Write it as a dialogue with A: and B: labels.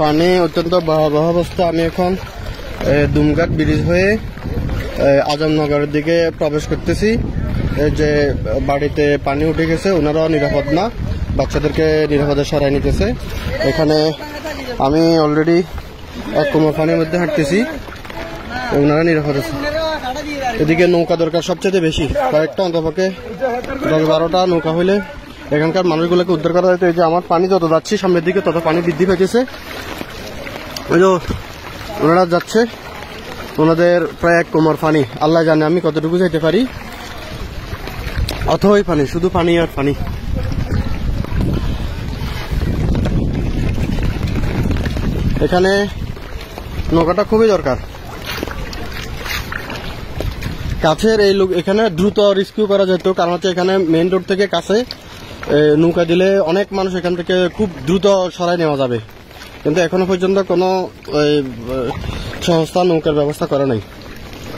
A: পানি অত্যন্ত ভয়াবহ অবস্থা। আমি এখন দুমঘাট ব্রিজ হয়ে আজমনগরের দিকে প্রবেশ করতেছি। যে বাড়িতে পানি উঠে গেছে ওনারাও নিরাপদ না, বাচ্চাদেরকে নিরাপদে সরাই নিতেছে। এখানে আমি অলরেডি 1 কোমর পানির মধ্যে হাঁটতেছি, ওনারা নিরাপদ আছে। এদিকে নৌকা দরকার সবচেয়ে বেশি, কয়েকটা অন্তপক্ষে 10-12টা নৌকা হইলে এখানকার মানুষগুলোকে উদ্ধার করা যেত। এই যে আমার পানি যত যাচ্ছে সামনের দিকে তত পানি বৃদ্ধি পেয়েছে। ওই যে ওনারা যাচ্ছে, ওনাদের প্রায় 1 কোমর পানি। আল্লাহ জানে আমি কতটুকু যেতে পারি। অথই পানি, শুধু পানি আর পানি। এখানে নৌকাটা খুবই দরকার। কাছের এই লোক এখানে দ্রুত রেস্কিউ করা যেত, কারণ হচ্ছে এখানে মেইন রোড থেকে কাছে নৌকা দিলে অনেক মানুষ এখান থেকে খুব দ্রুত সরাই নেওয়া যাবে, কিন্তু এখনো পর্যন্ত কোনো সংস্থা নৌকার ব্যবস্থা করে নাই।